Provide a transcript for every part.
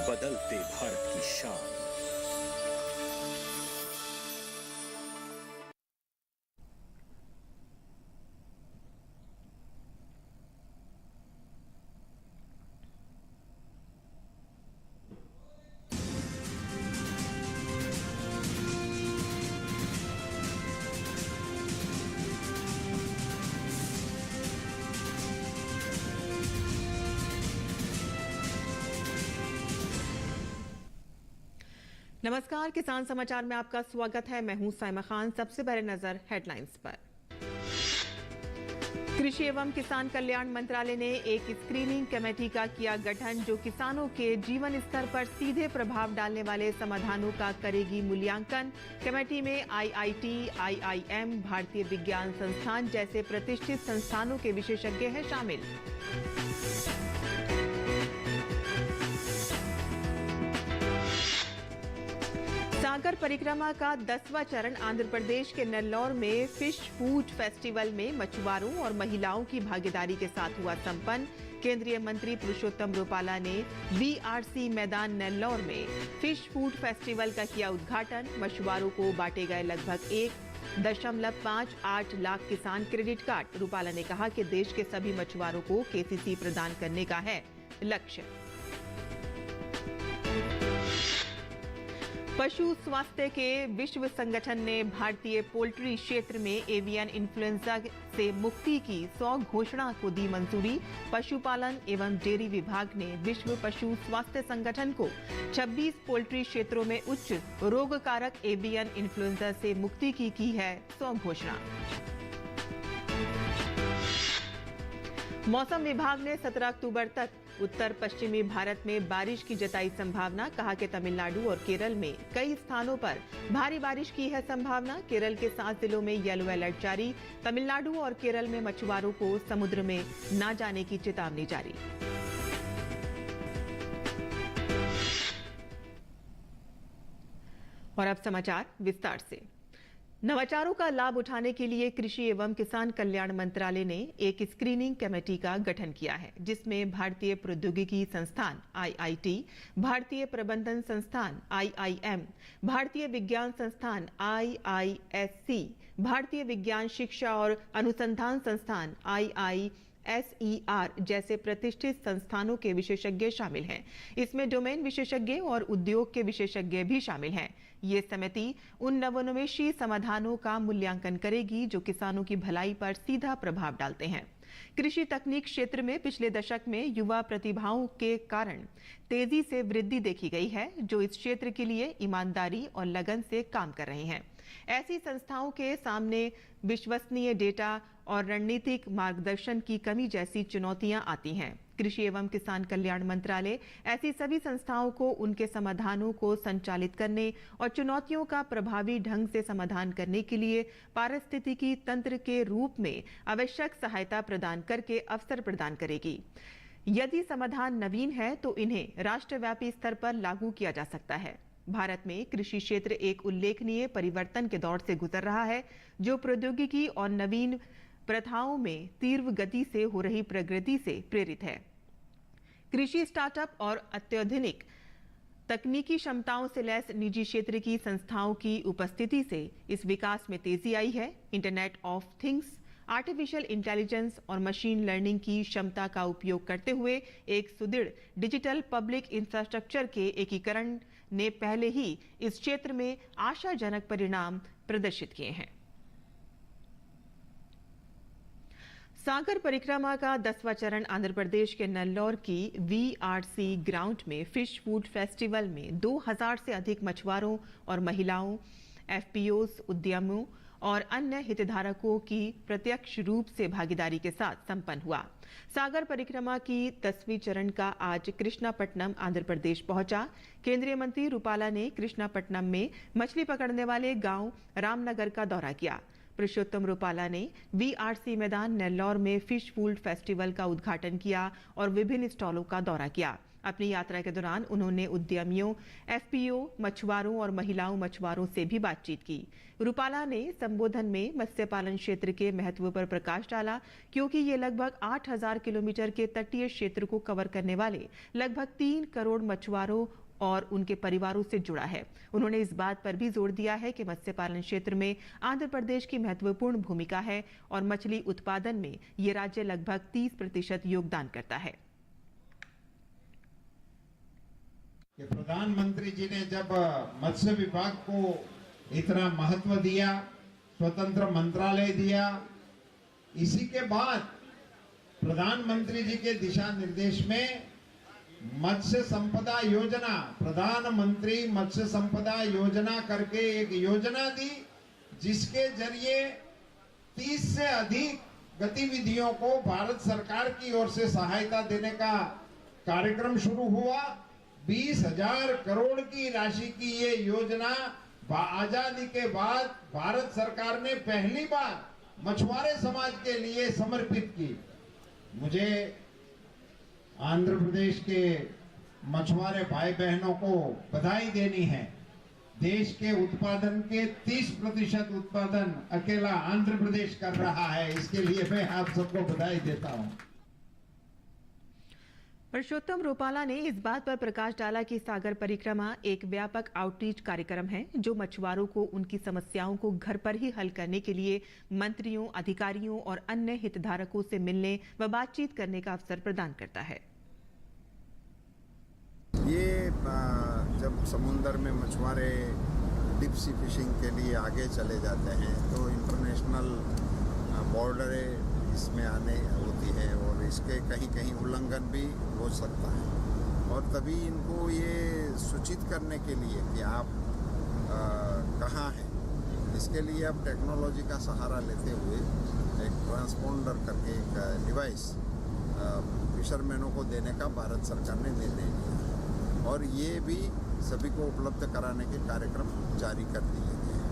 बदलते भारत की शान। नमस्कार, किसान समाचार में आपका स्वागत है। मैं हूं साइमा खान। सबसे पहले नजर हेडलाइंस पर। कृषि एवं किसान कल्याण मंत्रालय ने एक स्क्रीनिंग कमेटी का किया गठन, जो किसानों के जीवन स्तर पर सीधे प्रभाव डालने वाले समाधानों का करेगी मूल्यांकन। कमेटी में आईआईटी, आईआईएम, भारतीय विज्ञान संस्थान जैसे प्रतिष्ठित संस्थानों के विशेषज्ञ हैं शामिल। सागर परिक्रमा का 10वां चरण आंध्र प्रदेश के नेल्लौर में फिश फूड फेस्टिवल में मछुआरों और महिलाओं की भागीदारी के साथ हुआ संपन्न। केंद्रीय मंत्री पुरुषोत्तम रुपाला ने बीआरसी मैदान नेल्लौर में फिश फूड फेस्टिवल का किया उद्घाटन। मछुआरों को बांटे गए लगभग 1.58 लाख किसान क्रेडिट कार्ड। रुपाला ने कहा कि देश के सभी मछुआरों को केसीसी प्रदान करने का है लक्ष्य। पशु स्वास्थ्य के विश्व संगठन ने भारतीय पोल्ट्री क्षेत्र में एवियन इन्फ्लुएंजा से मुक्ति की 100 घोषणा को दी मंजूरी। पशुपालन एवं डेयरी विभाग ने विश्व पशु स्वास्थ्य संगठन को 26 पोल्ट्री क्षेत्रों में उच्च रोगकारक एवियन इन्फ्लुएंजा से मुक्ति की है 100 घोषणा। मौसम विभाग ने 17 अक्टूबर तक उत्तर पश्चिमी भारत में बारिश की जताई संभावना। कहा कि तमिलनाडु और केरल में कई स्थानों पर भारी बारिश की है संभावना। केरल के 7 जिलों में येलो अलर्ट जारी। तमिलनाडु और केरल में मछुआरों को समुद्र में न जाने की चेतावनी जारी। और अब समाचार विस्तार से। नवाचारों का लाभ उठाने के लिए कृषि एवं किसान कल्याण मंत्रालय ने एक स्क्रीनिंग कमेटी का गठन किया है, जिसमें भारतीय प्रौद्योगिकी संस्थान आईआईटी, भारतीय प्रबंधन संस्थान आईआईएम, भारतीय विज्ञान संस्थान आईआईएससी, भारतीय विज्ञान शिक्षा और अनुसंधान संस्थान आईआईएसईआर जैसे प्रतिष्ठित संस्थानों के विशेषज्ञ शामिल हैं। इसमें डोमेन विशेषज्ञ और उद्योग के विशेषज्ञ भी शामिल हैं। ये समिति उन नवोन्मेषी समाधानों का मूल्यांकन करेगी जो किसानों की भलाई पर सीधा प्रभाव डालते हैं। कृषि तकनीक क्षेत्र में पिछले दशक में युवा प्रतिभाओं के कारण तेजी से वृद्धि देखी गई है, जो इस क्षेत्र के लिए ईमानदारी और लगन से काम कर रहे हैं। ऐसी संस्थाओं के सामने विश्वसनीय डेटा और रणनीतिक मार्गदर्शन की कमी जैसी चुनौतियां आती हैं। कृषि एवं किसान कल्याण मंत्रालय ऐसी सभी संस्थाओं को उनके समाधानों को संचालित करने और चुनौतियों का प्रभावी ढंग से समाधान करने के लिए पारिस्थितिकी तंत्र के रूप में आवश्यक सहायता प्रदान करके अवसर प्रदान करेगी। यदि समाधान नवीन है तो इन्हें राष्ट्रव्यापी स्तर पर लागू किया जा सकता है। भारत में कृषि क्षेत्र एक उल्लेखनीय परिवर्तन के दौर से गुजर रहा है, जो प्रौद्योगिकी और नवीन प्रथाओं में तीव्र गति से हो रही प्रगति से प्रेरित है। कृषि स्टार्टअप और अत्याधुनिक तकनीकी क्षमताओं से लैस निजी क्षेत्र की संस्थाओं की उपस्थिति से इस विकास में तेजी आई है। Internet of things, artificial intelligence और मशीन लर्निंग की क्षमता का उपयोग करते हुए एक सुदृढ़ डिजिटल पब्लिक इंफ्रास्ट्रक्चर के एकीकरण ने पहले ही इस क्षेत्र में आशाजनक परिणाम प्रदर्शित किए हैं। सागर परिक्रमा का 10वां चरण आंध्र प्रदेश के नेल्लौर की वीआरसी ग्राउंड में फिश फूड फेस्टिवल में 2000 से अधिक मछुआरों और महिलाओं, एफपीओस, उद्यमियों और अन्य हितधारकों की प्रत्यक्ष रूप से भागीदारी के साथ संपन्न हुआ। सागर परिक्रमा की 10वें चरण का आज कृष्णापट्टनम आंध्र प्रदेश पहुंचा। केंद्रीय मंत्री रुपाला ने कृष्णापट्टनम में मछली पकड़ने वाले गांव रामनगर का दौरा किया। पुरुषोत्तम रुपाला ने वीआरसी मैदान नेल्लौर में फिश फूड फेस्टिवल का उद्घाटन किया और विभिन्न स्टॉलों का दौरा किया। अपनी यात्रा के दौरान उन्होंने उद्यमियों, एफपीओ, मछुआरों और महिलाओं मछुआरों से भी बातचीत की। रूपाला ने संबोधन में मत्स्य पालन क्षेत्र के महत्व पर प्रकाश डाला, क्योंकि ये लगभग 8,000 किलोमीटर के तटीय क्षेत्र को कवर करने वाले लगभग 3 करोड़ मछुआरों और उनके परिवारों से जुड़ा है। उन्होंने इस बात पर भी जोर दिया है कि मत्स्य पालन क्षेत्र में आंध्र प्रदेश की महत्वपूर्ण भूमिका है और मछली उत्पादन में ये राज्य लगभग 30% योगदान करता है। प्रधानमंत्री जी ने जब मत्स्य विभाग को इतना महत्व दिया, स्वतंत्र मंत्रालय दिया, इसी के बाद प्रधानमंत्री जी के दिशा निर्देश में मत्स्य संपदा योजना, प्रधानमंत्री मत्स्य संपदा योजना करके एक योजना दी, जिसके जरिए 30 से अधिक गतिविधियों को भारत सरकार की ओर से सहायता देने का कार्यक्रम शुरू हुआ। 20,000 करोड़ की राशि की ये योजना आजादी के बाद भारत सरकार ने पहली बार मछुआरे समाज के लिए समर्पित की। मुझे आंध्र प्रदेश के मछुआरे भाई बहनों को बधाई देनी है। देश के उत्पादन के 30% उत्पादन अकेला आंध्र प्रदेश कर रहा है। इसके लिए मैं आप सबको बधाई देता हूं। परषोत्तम रूपाला ने इस बात पर प्रकाश डाला कि सागर परिक्रमा एक व्यापक आउटरीच कार्यक्रम है, जो मछुआरों को उनकी समस्याओं को घर पर ही हल करने के लिए मंत्रियों, अधिकारियों और अन्य हितधारकों से मिलने व बातचीत करने का अवसर प्रदान करता है। ये जब समुद्र में मछुआरे डीप सी फिशिंग के लिए आगे चले जाते हैं तो इंटरनेशनल बॉर्डरें इसमें आने होती है और इसके कहीं कहीं उल्लंघन भी हो सकता है, और तभी इनको ये सूचित करने के लिए कि आप कहाँ हैं, इसके लिए अब टेक्नोलॉजी का सहारा लेते हुए एक ट्रांसपोंडर करके एक डिवाइस फिशरमैनों को देने का भारत सरकार ने निर्णय लिया, और ये भी सभी को उपलब्ध कराने के कार्यक्रम जारी कर दिए गए हैं।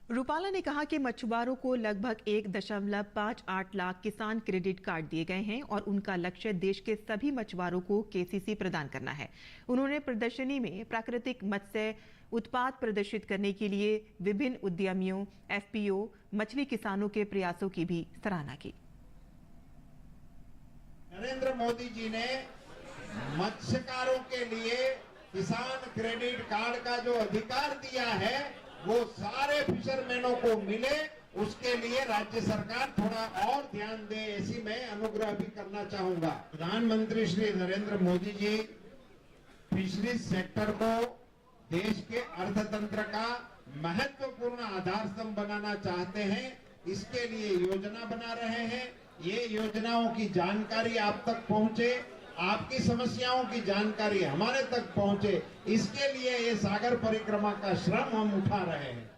रूपाला ने कहा कि मछुआरों को लगभग 1.58 लाख किसान क्रेडिट कार्ड दिए गए हैं और उनका लक्ष्य देश के सभी मछुआरों को केसीसी प्रदान करना है। उन्होंने प्रदर्शनी में प्राकृतिक मत्स्य उत्पाद प्रदर्शित करने के लिए विभिन्न उद्यमियों, एफपीओ, मछली किसानों के प्रयासों की भी सराहना की। नरेंद्र मोदी जी ने मत्स्यकारों के लिए किसान क्रेडिट कार्ड का जो अधिकार दिया है वो सारे फिशरमैनों को मिले, उसके लिए राज्य सरकार थोड़ा और ध्यान दे, ऐसी मैं अनुग्रह भी करना चाहूंगा। प्रधानमंत्री श्री नरेंद्र मोदी जी फिशरीज सेक्टर को देश के अर्थतंत्र का महत्वपूर्ण आधार स्तंभ बनाना चाहते हैं। इसके लिए योजना बना रहे हैं। ये योजनाओं की जानकारी आप तक पहुंचे, आपकी समस्याओं की जानकारी हमारे तक पहुंचे, इसके लिए ये सागर परिक्रमा का श्रम हम उठा रहे हैं।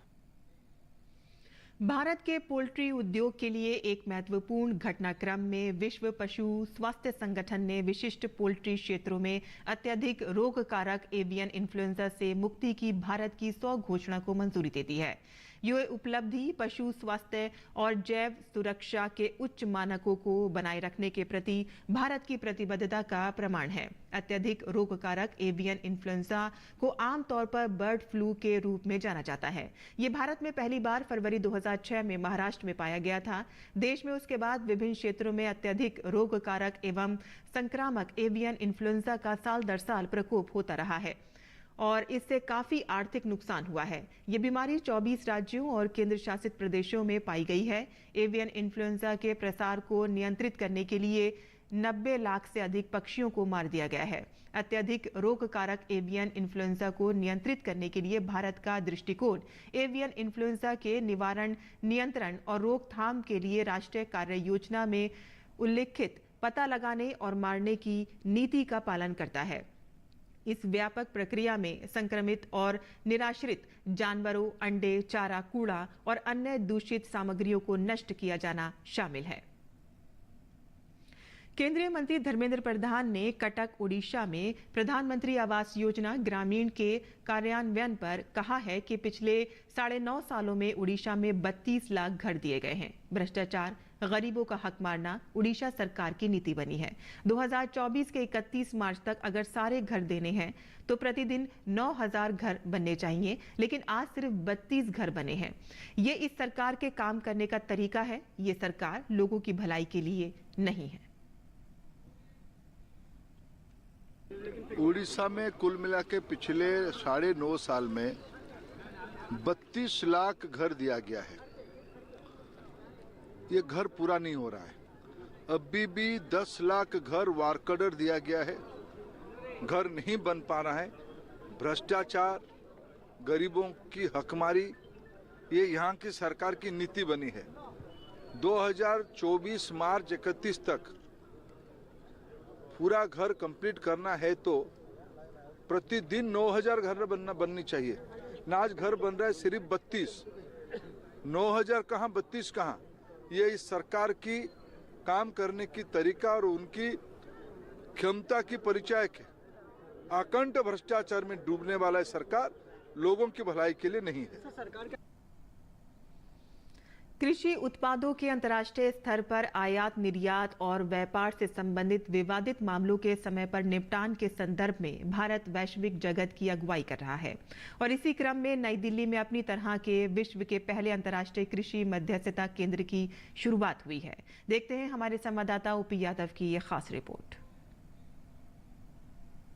भारत के पोल्ट्री उद्योग के लिए एक महत्वपूर्ण घटनाक्रम में विश्व पशु स्वास्थ्य संगठन ने विशिष्ट पोल्ट्री क्षेत्रों में अत्यधिक रोगकारक एवियन इन्फ्लुएंजा से मुक्ति की भारत की 100 घोषणा को मंजूरी दे दी है। यह उपलब्धि पशु स्वास्थ्य और जैव सुरक्षा के उच्च मानकों को बनाए रखने के प्रति भारत की प्रतिबद्धता का प्रमाण है। अत्यधिक रोगकारक एवियन इन्फ्लुएंजा को आमतौर पर बर्ड फ्लू के रूप में जाना जाता है। ये भारत में पहली बार फरवरी 2006 में महाराष्ट्र में पाया गया था। देश में उसके बाद विभिन्न क्षेत्रों में अत्यधिक रोगकारक एवं संक्रामक एवियन इन्फ्लुएंजा का साल दर साल प्रकोप होता रहा है और इससे काफी आर्थिक नुकसान हुआ है। ये बीमारी 24 राज्यों और केंद्र शासित प्रदेशों में पाई गई है। एवियन इन्फ्लुएंजा के प्रसार को नियंत्रित करने के लिए 90 लाख से अधिक पक्षियों को मार दिया गया है। अत्यधिक रोगकारक एवियन इन्फ्लुएंजा को नियंत्रित करने के लिए भारत का दृष्टिकोण एवियन इन्फ्लुएंजा के निवारण, नियंत्रण और रोकथाम के लिए राष्ट्रीय कार्य योजना में उल्लिखित पता लगाने और मारने की नीति का पालन करता है। इस व्यापक प्रक्रिया में संक्रमित और निराश्रित जानवरों, अंडे, चारा, कूड़ा और अन्य दूषित सामग्रियों को नष्ट किया जाना शामिल है। केंद्रीय मंत्री धर्मेंद्र प्रधान ने कटक उड़ीसा में प्रधानमंत्री आवास योजना ग्रामीण के कार्यान्वयन पर कहा है कि पिछले 9.5 सालों में उड़ीसा में 32 लाख घर दिए गए हैं। भ्रष्टाचार, गरीबों का हक मारना उड़ीसा सरकार की नीति बनी है। 2024 के 31 मार्च तक अगर सारे घर देने हैं तो प्रतिदिन 9,000 घर बनने चाहिए, लेकिन आज सिर्फ 32 घर बने हैं। ये इस सरकार के काम करने का तरीका है। ये सरकार लोगों की भलाई के लिए नहीं है। उड़ीसा में कुल मिला के पिछले 9.5 साल में 32 लाख घर दिया गया है। ये घर पूरा नहीं हो रहा है। अभी भी 10 लाख घर वार्कडर दिया गया है, घर नहीं बन पा रहा है। भ्रष्टाचार, गरीबों की हकमारी, ये यहाँ की सरकार की नीति बनी है। 2024 मार्च 31 तक पूरा घर कंप्लीट करना है तो प्रतिदिन 9,000 घर बननी चाहिए। ना आज घर बन रहा है सिर्फ 32। 9,000 कहाँ, 32 कहाँ? ये इस सरकार की काम करने की तरीका और उनकी क्षमता की परिचायक है। अखंड भ्रष्टाचार में डूबने वाला सरकार लोगों की भलाई के लिए नहीं है। कृषि उत्पादों के अंतर्राष्ट्रीय स्तर पर आयात, निर्यात और व्यापार से संबंधित विवादित मामलों के समय पर निपटान के संदर्भ में भारत वैश्विक जगत की अगुवाई कर रहा है और इसी क्रम में नई दिल्ली में अपनी तरह के विश्व के पहले अंतर्राष्ट्रीय कृषि मध्यस्थता केंद्र की शुरुआत हुई है। देखते हैं हमारे संवाददाता ओपी यादव की ये खास रिपोर्ट।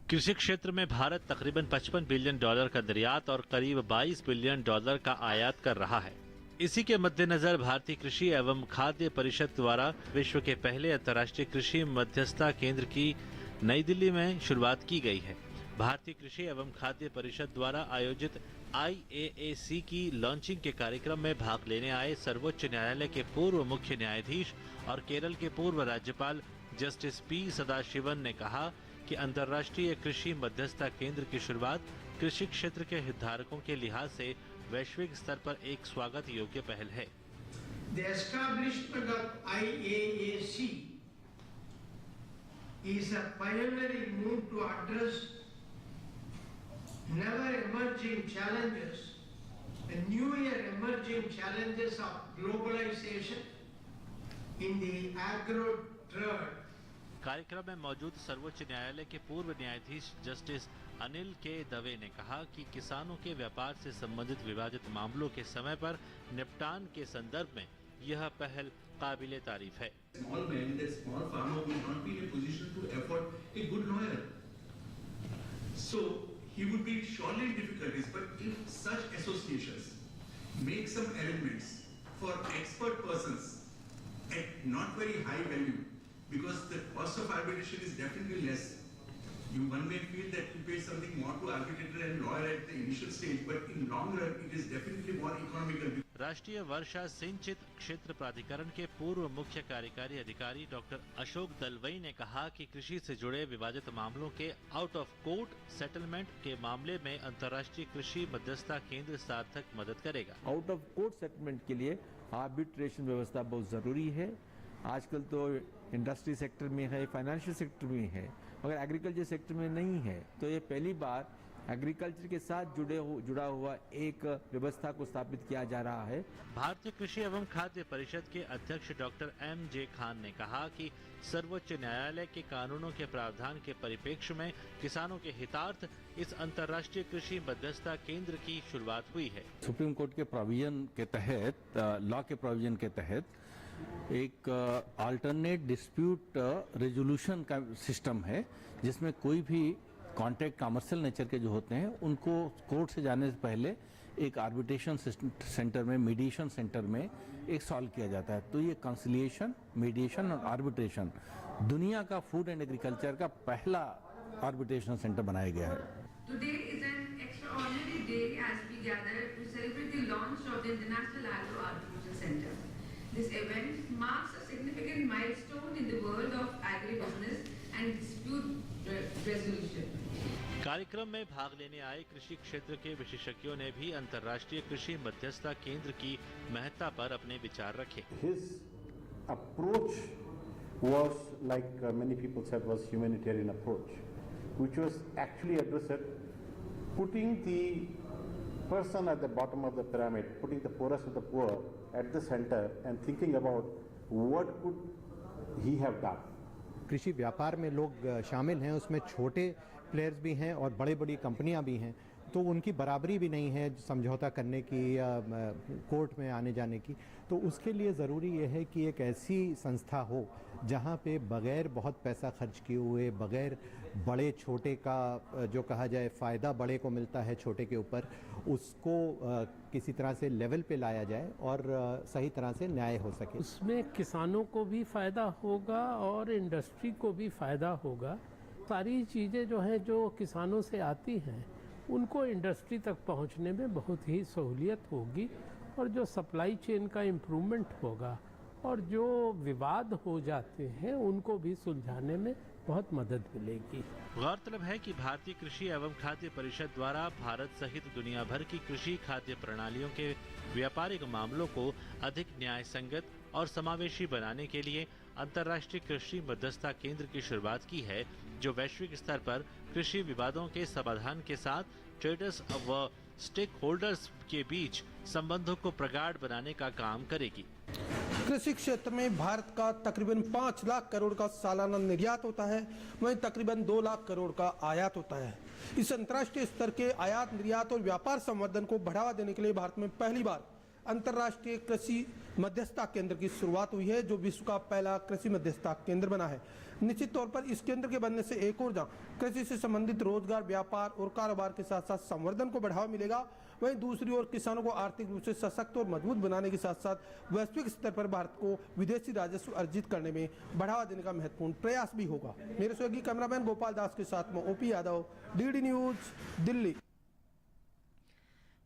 कृषि क्षेत्र में भारत तकरीबन $55 बिलियन का निर्यात और करीब $22 बिलियन का आयात कर रहा है। इसी के मद्देनजर भारतीय कृषि एवं खाद्य परिषद द्वारा विश्व के पहले अंतर्राष्ट्रीय कृषि मध्यस्थता केंद्र की नई दिल्ली में शुरुआत की गई है। भारतीय कृषि एवं खाद्य परिषद द्वारा आयोजित IAAC की लॉन्चिंग के कार्यक्रम में भाग लेने आए सर्वोच्च न्यायालय के पूर्व मुख्य न्यायाधीश और केरल के पूर्व राज्यपाल जस्टिस P सदाशिवन ने कहा कि अंतर्राष्ट्रीय कृषि मध्यस्थता केंद्र की शुरुआत कृषि क्षेत्र के हितधारकों के लिहाज से वैश्विक स्तर पर एक स्वागत योग्य पहल है। The establishment of IAAC is a pioneering move to address never-emerging challenges, the newer emerging challenges of globalization in the agro-trade. कार्यक्रम में मौजूद सर्वोच्च न्यायालय के पूर्व न्यायाधीश जस्टिस अनिल के दवे ने कहा कि किसानों के व्यापार से संबंधित विवादित मामलों के समय पर निपटान के संदर्भ में यह पहल काबिले तारीफ है। Small man, that small farmer will not be in a position to afford a good lawyer. So he would be surely in difficulties. But if such associations make some arrangements for expert persons at not very high value, because the cost of arbitration is definitely less. One may feel that you pay something more to arbitrator and lawyer at the initial stage, but in long run it is definitely more economical. राष्ट्रीय वर्षा सिंचित क्षेत्र प्राधिकरण के पूर्व मुख्य कार्यकारी अधिकारी doctor Ashok Dalvi ने कहा कि कृषि से जुड़े विवादित मामलों के आउट ऑफ कोर्ट सेटलमेंट के मामले में अंतर्राष्ट्रीय कृषि मध्यस्थता केंद्र सार्थक मदद करेगा। आउट ऑफ कोर्ट सेटलमेंट के लिए आर्बिट्रेशन व्यवस्था बहुत जरूरी है। आजकल तो इंडस्ट्री सेक्टर में है, फाइनेंशियल सेक्टर में है, मगर एग्रीकल्चर सेक्टर में नहीं है। तो ये पहली बार एग्रीकल्चर के साथ जुड़ा हुआ एक व्यवस्था को स्थापित किया जा रहा है। भारतीय कृषि एवं खाद्य परिषद के अध्यक्ष डॉक्टर MJ खान ने कहा कि सर्वोच्च न्यायालय के कानूनों के प्रावधान के परिप्रेक्ष्य में किसानों के हितार्थ इस अंतर्राष्ट्रीय कृषि मध्यस्थता केंद्र की शुरुआत हुई है। सुप्रीम कोर्ट के प्रोविजन के तहत, लॉ के प्रोविजन के तहत एक अल्टरनेट डिस्प्यूट रेजोल्यूशन का सिस्टम है, जिसमें कोई भी कॉन्ट्रैक्ट कमर्शियल नेचर के जो होते हैं उनको कोर्ट से जाने से पहले एक आर्बिट्रेशन सेंटर में, मीडिएशन सेंटर में एक सॉल्व किया जाता है। तो ये कंसिलिएशन, मीडिएशन और आर्बिट्रेशन दुनिया का फूड एंड एग्रीकल्चर का पहला आर्बिट्रेशन सेंटर बनाया गया है। Today is an extraordinary day as we gather to celebrate the launch of the International Agro Arbitration Center. This event marks a significant milestone in the world of agribusiness and dispute resolution. कार्यक्रम में भाग लेने आए कृषि क्षेत्र के विशेषज्ञों ने भी अंतर्राष्ट्रीय कृषि मध्यस्थता केंद्र की महत्ता पर अपने विचार रखे। His approach was, like many people said, was humanitarian approach, which was actually addressed putting the person at the bottom of the pyramid, putting the poorest of the poor at the center and thinking about what could he have done. कृषि व्यापार में लोग शामिल हैं, उसमें छोटे players भी हैं और बड़ी बड़ी कंपनियां भी हैं, तो उनकी बराबरी भी नहीं है समझौता करने की या कोर्ट में आने जाने की। तो उसके लिए ज़रूरी ये है कि एक ऐसी संस्था हो जहाँ पे बग़ैर बहुत पैसा खर्च किए हुए, बग़ैर बड़े छोटे का जो कहा जाए फ़ायदा बड़े को मिलता है छोटे के ऊपर, उसको किसी तरह से लेवल पे लाया जाए और सही तरह से न्याय हो सके। उसमें किसानों को भी फ़ायदा होगा और इंडस्ट्री को भी फ़ायदा होगा। सारी चीज़ें जो हैं जो किसानों से आती हैं उनको इंडस्ट्री तक पहुंचने में बहुत ही सहूलियत होगी और जो सप्लाई चेन का इम्प्रूवमेंट होगा और जो विवाद हो जाते हैं उनको भी सुलझाने में बहुत मदद मिलेगी। गौरतलब है कि भारतीय कृषि एवं खाद्य परिषद द्वारा भारत सहित दुनिया भर की कृषि खाद्य प्रणालियों के व्यापारिक मामलों को अधिक न्याय संगत और समावेशी बनाने के लिए अंतर्राष्ट्रीय कृषि मध्यस्थता केंद्र की शुरुआत की है, जो वैश्विक स्तर पर कृषि विवादों के समाधान के साथ ट्रेडर्स व स्टेक होल्डर्स के बीच संबंधों को प्रगाढ़ बनाने का काम करेगी। कृषि क्षेत्र में भारत का तकरीबन 5 लाख करोड़ का सालाना निर्यात होता है, वहीं तकरीबन 2 लाख करोड़ का आयात होता है। इस अंतर्राष्ट्रीय स्तर के आयात, निर्यात और व्यापार संवर्धन को बढ़ावा देने के लिए भारत में पहली बार अंतर्राष्ट्रीय कृषि मध्यस्थता केंद्र की शुरुआत हुई है, जो विश्व का पहला कृषि मध्यस्थता केंद्र बना है। निश्चित तौर पर इस केंद्र के बनने से एक और जगह कृषि से संबंधित रोजगार, व्यापार और कारोबार के साथ साथ संवर्धन को बढ़ावा मिलेगा, वहीं दूसरी ओर किसानों को आर्थिक रूप से सशक्त और मजबूत बनाने के साथ साथ वैश्विक स्तर पर भारत को विदेशी राजस्व अर्जित करने में बढ़ावा देने का महत्वपूर्ण प्रयास भी होगा। मेरे सहयोगी कैमरामैन गोपाल दास के साथ में OP Yadav, DD news, Delhi.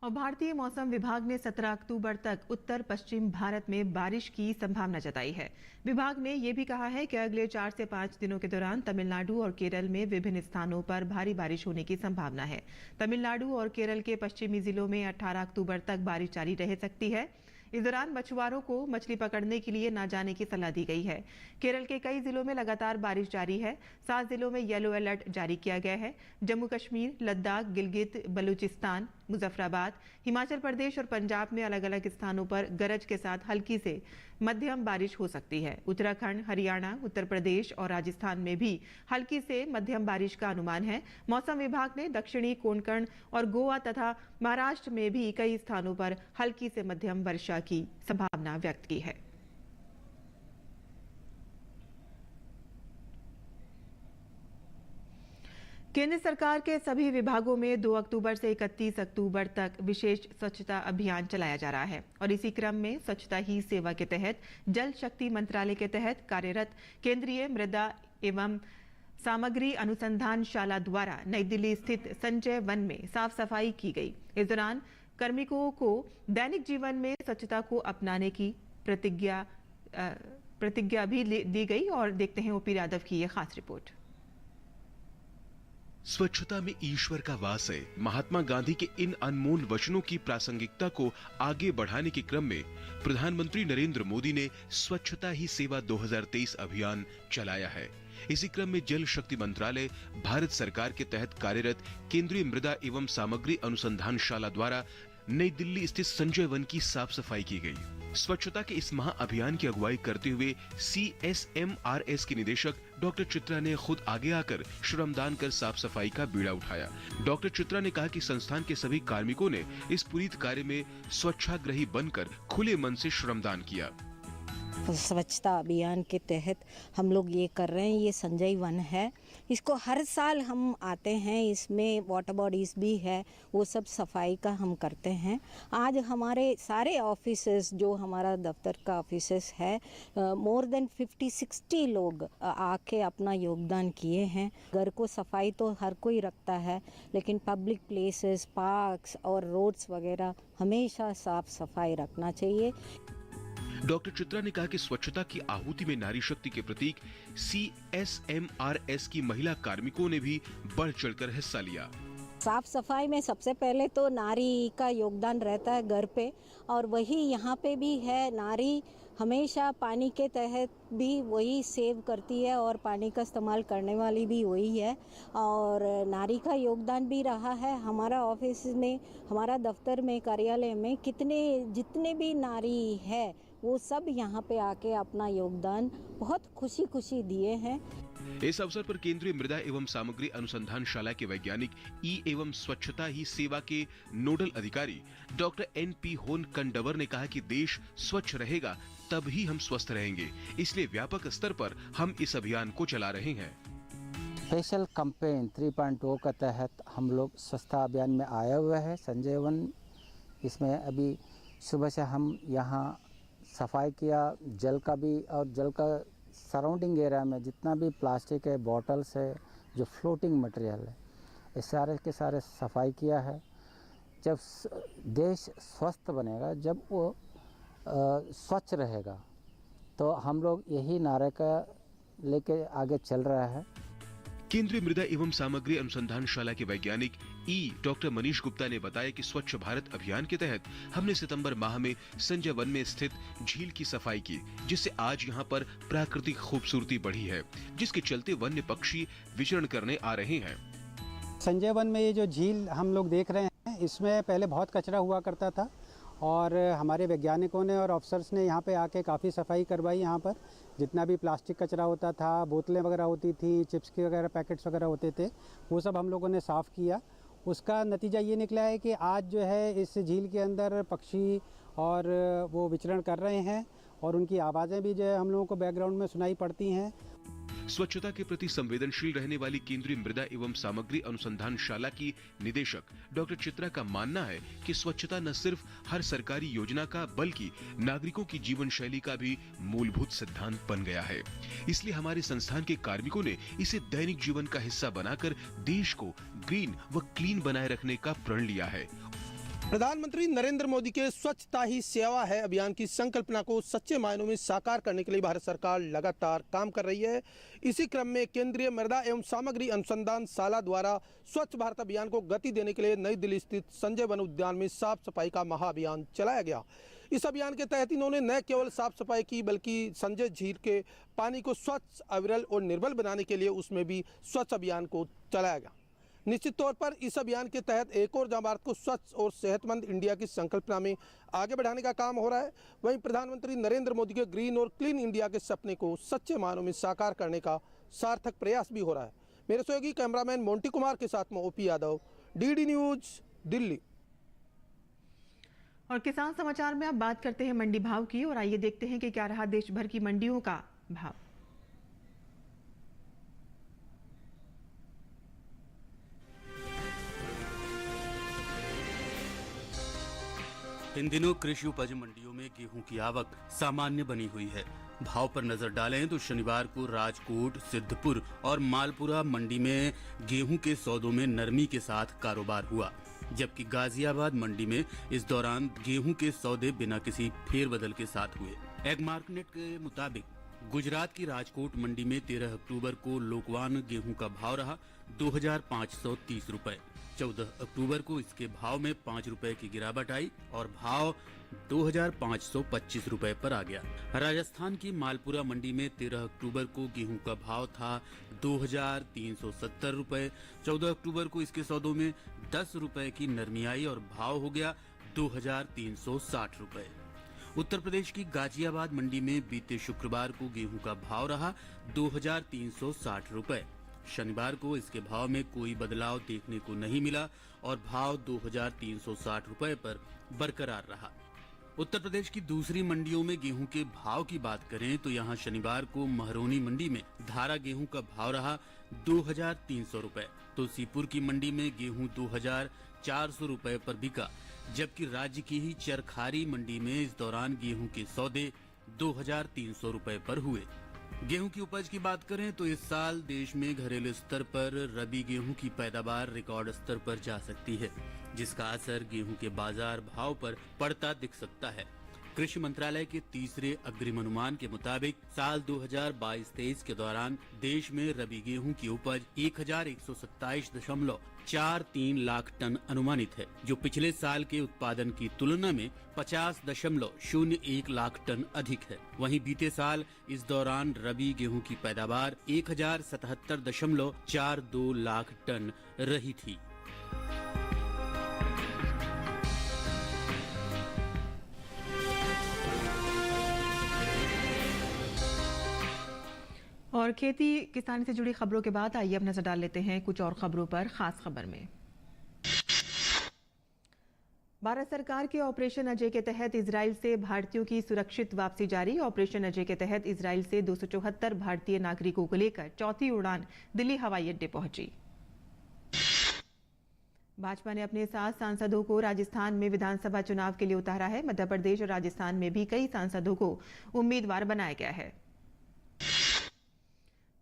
और भारतीय मौसम विभाग ने 17 अक्टूबर तक उत्तर पश्चिम भारत में बारिश की संभावना जताई है। विभाग ने यह भी कहा है कि अगले 4 से 5 दिनों के दौरान तमिलनाडु और केरल में विभिन्न स्थानों पर भारी बारिश होने की संभावना है। तमिलनाडु और केरल के पश्चिमी जिलों में 18 अक्टूबर तक बारिश जारी रह सकती है। इस दौरान मछुआरों को मछली पकड़ने के लिए न जाने की सलाह दी गई है। केरल के कई जिलों में लगातार बारिश जारी है। 7 जिलों में येलो अलर्ट जारी किया गया है। जम्मू कश्मीर, लद्दाख, गिलगित बलूचिस्तान, मुजफ्फराबाद, हिमाचल प्रदेश और पंजाब में अलग अलग स्थानों पर गरज के साथ हल्की से मध्यम बारिश हो सकती है। उत्तराखंड, हरियाणा, उत्तर प्रदेश और राजस्थान में भी हल्की से मध्यम बारिश का अनुमान है। मौसम विभाग ने दक्षिणी कोंकण और गोवा तथा महाराष्ट्र में भी कई स्थानों पर हल्की से मध्यम वर्षा की संभावना व्यक्त की है। केंद्र सरकार के सभी विभागों में 2 अक्टूबर से 31 अक्टूबर तक विशेष स्वच्छता अभियान चलाया जा रहा है और इसी क्रम में स्वच्छता ही सेवा के तहत जल शक्ति मंत्रालय के तहत कार्यरत केंद्रीय मृदा एवं सामग्री अनुसंधान शाला द्वारा नई दिल्ली स्थित संजय वन में साफ सफाई की गई। इस दौरान कार्मिकों को दैनिक जीवन में स्वच्छता को अपनाने की प्रतिज्ञा भी दी गई। और देखते हैं ओपी यादव की ये खास रिपोर्ट। स्वच्छता में ईश्वर का वास है। महात्मा गांधी के इन अनमोल वचनों की प्रासंगिकता को आगे बढ़ाने के क्रम में प्रधानमंत्री नरेंद्र मोदी ने स्वच्छता ही सेवा 2023 अभियान चलाया है। इसी क्रम में जल शक्ति मंत्रालय, भारत सरकार के तहत कार्यरत केंद्रीय मृदा एवं सामग्री अनुसंधान शाला द्वारा नई दिल्ली स्थित संजय वन की साफ सफाई की गई। स्वच्छता के इस महा अभियान की अगुवाई करते हुए CSMRS की निदेशक डॉक्टर चित्रा ने खुद आगे आकर श्रमदान कर साफ सफाई का बीड़ा उठाया। डॉक्टर चित्रा ने कहा कि संस्थान के सभी कार्मिकों ने इस पुनीत कार्य में स्वच्छाग्रही बनकर खुले मन से श्रमदान किया। स्वच्छता अभियान के तहत हम लोग ये कर रहे हैं। ये संजय वन है, इसको हर साल हम आते हैं, इसमें वाटर बॉडीज भी है, वो सब सफाई का हम करते हैं। आज हमारे सारे ऑफिसेस, जो हमारा दफ्तर का ऑफिसेस है, मोर देन 50-60 लोग आके अपना योगदान किए हैं। घर को सफाई तो हर कोई रखता है, लेकिन पब्लिक प्लेसेस, पार्क्स और रोड्स वगैरह हमेशा साफ सफाई रखना चाहिए। डॉक्टर चित्रा ने कहा कि स्वच्छता की आहुति में नारी शक्ति के प्रतीक CSMRS की महिला कार्मिकों ने भी बढ़ चढ़कर हिस्सा लिया। साफ सफाई में सबसे पहले तो नारी का योगदान रहता है घर पे, और वही यहाँ पे भी है। नारी हमेशा पानी के तहत भी वही सेव करती है और पानी का इस्तेमाल करने वाली भी वही है। और नारी का योगदान भी रहा है। हमारा ऑफिस में, हमारा दफ्तर में, कार्यालय में जितने भी नारी है वो सब यहाँ पे आके अपना योगदान बहुत खुशी खुशी दिए हैं। इस अवसर पर केंद्रीय मृदा एवं सामग्री अनुसंधानशाला के वैज्ञानिक ई एवं स्वच्छता ही सेवा के नोडल अधिकारी डॉक्टर NP होनकंडवर ने कहा कि देश स्वच्छ रहेगा तभी हम स्वस्थ रहेंगे, इसलिए व्यापक स्तर पर हम इस अभियान को चला रहे हैं। स्पेशल कैंपेन 3.0 के तहत हम लोग स्वच्छता अभियान में आए हुए हैं संजय वन। इसमें अभी सुबह से हम यहाँ सफाई किया, जल का भी, और जल का सराउंडिंग एरिया में जितना भी प्लास्टिक है, बॉटल्स है, जो फ्लोटिंग मटेरियल है, इस सारे के सारे सफाई किया है। जब देश स्वस्थ बनेगा, जब वो स्वच्छ रहेगा, तो हम लोग यही नारे का लेके आगे चल रहा है। केंद्रीय मृदा एवं सामग्री अनुसंधानशाला के वैज्ञानिक डॉक्टर मनीष गुप्ता ने बताया कि स्वच्छ भारत अभियान के तहत हमने सितंबर माह में संजय वन में स्थित झील की सफाई की, जिससे आज यहां पर प्राकृतिक खूबसूरती बढ़ी है, जिसके चलते वन्य पक्षी विचरण करने आ रहे हैं। संजय वन में ये जो झील हम लोग देख रहे हैं, इसमें पहले बहुत कचरा हुआ करता था और हमारे वैज्ञानिकों ने और ऑफिसर्स ने यहाँ पे आके काफ़ी सफाई करवाई। यहाँ पर जितना भी प्लास्टिक कचरा होता था, बोतलें वगैरह होती थी, चिप्स के वगैरह पैकेट्स वगैरह होते थे, वो सब हम लोगों ने साफ़ किया। उसका नतीजा ये निकला है कि आज जो है इस झील के अंदर पक्षी और वो विचरण कर रहे हैं और उनकी आवाज़ें भी जो है हम लोगों को बैकग्राउंड में सुनाई पड़ती हैं। स्वच्छता के प्रति संवेदनशील रहने वाली केंद्रीय मृदा एवं सामग्री अनुसंधानशाला की निदेशक डॉक्टर चित्रा का मानना है कि स्वच्छता न सिर्फ हर सरकारी योजना का बल्कि नागरिकों की जीवन शैली का भी मूलभूत सिद्धांत बन गया है। इसलिए हमारे संस्थान के कार्मिकों ने इसे दैनिक जीवन का हिस्सा बनाकर देश को ग्रीन व क्लीन बनाए रखने का प्रण लिया है। प्रधानमंत्री नरेंद्र मोदी के स्वच्छता ही सेवा है अभियान की संकल्पना को सच्चे मायनों में साकार करने के लिए भारत सरकार लगातार काम कर रही है। इसी क्रम में केंद्रीय मृदा एवं सामग्री अनुसंधानशाला द्वारा स्वच्छ भारत अभियान को गति देने के लिए नई दिल्ली स्थित संजय वन उद्यान में साफ सफाई का महाअभियान चलाया गया। इस अभियान के तहत इन्होंने न केवल साफ सफाई की बल्कि संजय झील के पानी को स्वच्छ, अविरल और निर्मल बनाने के लिए उसमें भी स्वच्छ अभियान को चलाया गया। निश्चित तौर पर इस अभियान के तहत एक और भारत को स्वच्छ और सेहतमंद इंडिया की संकल्पना में आगे बढ़ाने का काम हो रहा है। वहीं प्रधानमंत्री नरेंद्र मोदी के ग्रीन और क्लीन इंडिया के सपने को सच्चे मायनों में साकार करने का सार्थक प्रयास भी हो रहा है। मेरे सहयोगी कैमरामैन मोंटी कुमार के साथ में OP Yadav, DD news, Delhi. और किसान समाचार में अब बात करते हैं मंडी भाव की, और आइए देखते हैं कि क्या रहा देश भर की मंडियों का भाव। इन दिनों कृषि उपज मंडियों में गेहूं की आवक सामान्य बनी हुई है। भाव पर नजर डालें तो शनिवार को राजकोट, सिद्धपुर और मालपुरा मंडी में गेहूं के सौदों में नरमी के साथ कारोबार हुआ, जबकि गाजियाबाद मंडी में इस दौरान गेहूं के सौदे बिना किसी फेरबदल के साथ हुए। एग मार्केट के मुताबिक गुजरात की राजकोट मंडी में 13 अक्टूबर को लोकवान गेहूं का भाव रहा 2530 रुपए। 14 अक्टूबर को इसके भाव में 5 रुपए की गिरावट आई और भाव 2525 रुपए पर आ गया। राजस्थान की मालपुरा मंडी में 13 अक्टूबर को गेहूं का भाव था 2370 रुपए। 14 अक्टूबर को इसके सौदों में 10 रुपए की नरमी आई और भाव हो गया 2360 रुपए। उत्तर प्रदेश की गाजियाबाद मंडी में बीते शुक्रवार को गेहूं का भाव रहा 2360 रुपए। शनिवार को इसके भाव में कोई बदलाव देखने को नहीं मिला और भाव 2360 रुपए पर बरकरार रहा। उत्तर प्रदेश की दूसरी मंडियों में गेहूं के भाव की बात करें तो यहां शनिवार को महरौनी मंडी में धारा गेहूं का भाव रहा 2300 रुपए। तुलसीपुर की मंडी में गेहूं 2400 रुपए पर बिका, जबकि राज्य की ही चरखारी मंडी में इस दौरान गेहूं के सौदे 2300 रुपए पर हुए। गेहूं की उपज की बात करें तो इस साल देश में घरेलू स्तर पर रबी गेहूं की पैदावार रिकॉर्ड स्तर पर जा सकती है, जिसका असर गेहूं के बाजार भाव पर पड़ता दिख सकता है। कृषि मंत्रालय के तीसरे अग्रिम अनुमान के मुताबिक साल 2022-23 के दौरान देश में रबी गेहूं की उपज 1127.43 लाख टन अनुमानित है, जो पिछले साल के उत्पादन की तुलना में 50.01 लाख टन अधिक है। वहीं बीते साल इस दौरान रबी गेहूं की पैदावार 1077.42 लाख टन रही थी। और खेती किसानी से जुड़ी खबरों के बाद आइए अब नजर डाल लेते हैं कुछ और खबरों पर। खास खबर में भारत सरकार के ऑपरेशन अजय के तहत इजराइल से भारतीयों की सुरक्षित वापसी जारी। ऑपरेशन अजय के तहत इजराइल से 274 भारतीय नागरिकों को लेकर चौथी उड़ान दिल्ली हवाई अड्डे पहुंची। भाजपा ने अपने 7 सांसदों को राजस्थान में विधानसभा चुनाव के लिए उतारा है। मध्य प्रदेश और राजस्थान में भी कई सांसदों को उम्मीदवार बनाया गया है।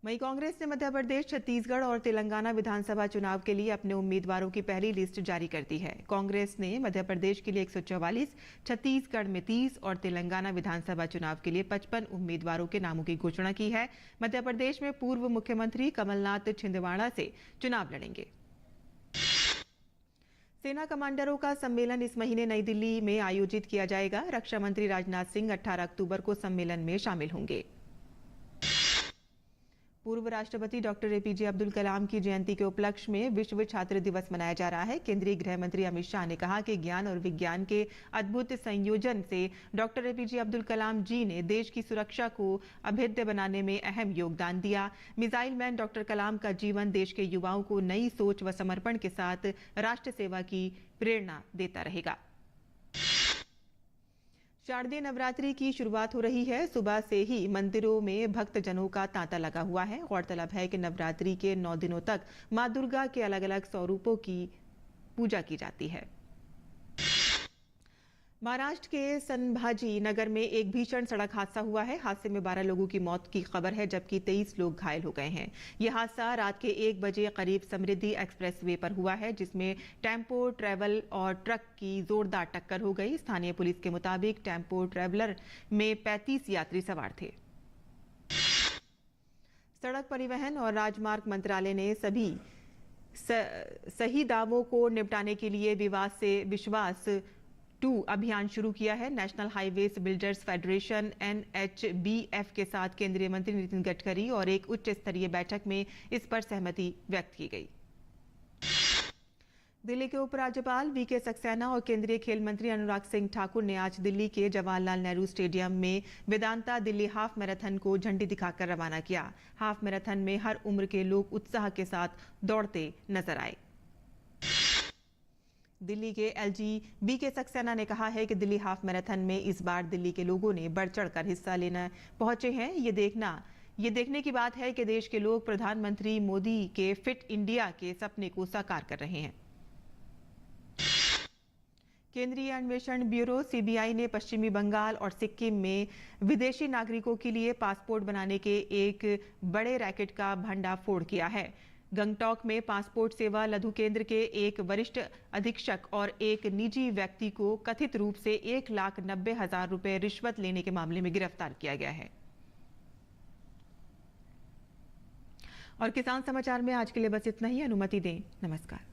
वहीं कांग्रेस ने मध्य प्रदेश, छत्तीसगढ़ और तेलंगाना विधानसभा चुनाव के लिए अपने उम्मीदवारों की पहली लिस्ट जारी कर दी है। कांग्रेस ने मध्य प्रदेश के लिए 144, छत्तीसगढ़ में 30 और तेलंगाना विधानसभा चुनाव के लिए 55 उम्मीदवारों के नामों की घोषणा की है। मध्य प्रदेश में पूर्व मुख्यमंत्री कमलनाथ छिंदवाड़ा से चुनाव लड़ेंगे। सेना कमांडरों का सम्मेलन इस महीने नई दिल्ली में आयोजित किया जाएगा। रक्षा मंत्री राजनाथ सिंह 18 अक्टूबर को सम्मेलन में शामिल होंगे। पूर्व राष्ट्रपति डॉक्टर एपीजे अब्दुल कलाम की जयंती के उपलक्ष्य में विश्व छात्र दिवस मनाया जा रहा है। केंद्रीय गृह मंत्री अमित शाह ने कहा कि ज्ञान और विज्ञान के अद्भुत संयोजन से डॉक्टर एपीजे अब्दुल कलाम जी ने देश की सुरक्षा को अभेद्य बनाने में अहम योगदान दिया। मिसाइल मैन डॉक्टर कलाम का जीवन देश के युवाओं को नई सोच व समर्पण के साथ राष्ट्र सेवा की प्रेरणा देता रहेगा। शारदीय नवरात्रि की शुरुआत हो रही है। सुबह से ही मंदिरों में भक्तजनों का तांता लगा हुआ है। गौरतलब है कि नवरात्रि के 9 दिनों तक मां दुर्गा के अलग अलग स्वरूपों की पूजा की जाती है। महाराष्ट्र के संभाजी नगर में एक भीषण सड़क हादसा हुआ है। हादसे में 12 लोगों की मौत की खबर है, जबकि 23 लोग घायल हो गए हैं। यह हादसा रात के 1 बजे करीब समृद्धि एक्सप्रेस वे पर हुआ है, जिसमें टेम्पो ट्रैवल और ट्रक की जोरदार टक्कर हो गई। स्थानीय पुलिस के मुताबिक टेम्पो ट्रैवलर में 35 यात्री सवार थे। सड़क परिवहन और राजमार्ग मंत्रालय ने सही दावों को निपटाने के लिए विवाद से विश्वास 2 अभियान शुरू किया है। National highways builders federation NHBF के साथ केंद्रीय मंत्री नितिन गडकरी और एक उच्च स्तरीय बैठक में इस पर सहमति व्यक्त की गई। दिल्ली के उपराज्यपाल VK सक्सेना और केंद्रीय खेल मंत्री अनुराग सिंह ठाकुर ने आज दिल्ली के जवाहरलाल नेहरू स्टेडियम में वेदांता दिल्ली हाफ मैराथन को झंडी दिखाकर रवाना किया। हाफ मैराथन में हर उम्र के लोग उत्साह के साथ दौड़ते नजर आए। दिल्ली के LG BK सक्सेना ने कहा है कि दिल्ली हाफ मैराथन में इस बार दिल्ली के लोगों ने बढ़ चढ़कर हिस्सा लेना पहुंचे हैं। ये देखने की बात है कि देश के लोग प्रधानमंत्री मोदी के फिट इंडिया के सपने को साकार कर रहे हैं। केंद्रीय अन्वेषण ब्यूरो CBI ने पश्चिमी बंगाल और सिक्किम में विदेशी नागरिकों के लिए पासपोर्ट बनाने के एक बड़े रैकेट का भंडाफोड़ किया है। गंगटोक में पासपोर्ट सेवा लघु केंद्र के एक वरिष्ठ अधीक्षक और एक निजी व्यक्ति को कथित रूप से 1,90,000 रुपए रिश्वत लेने के मामले में गिरफ्तार किया गया है। और किसान समाचार में आज के लिए बस इतना ही। अनुमति दें। नमस्कार।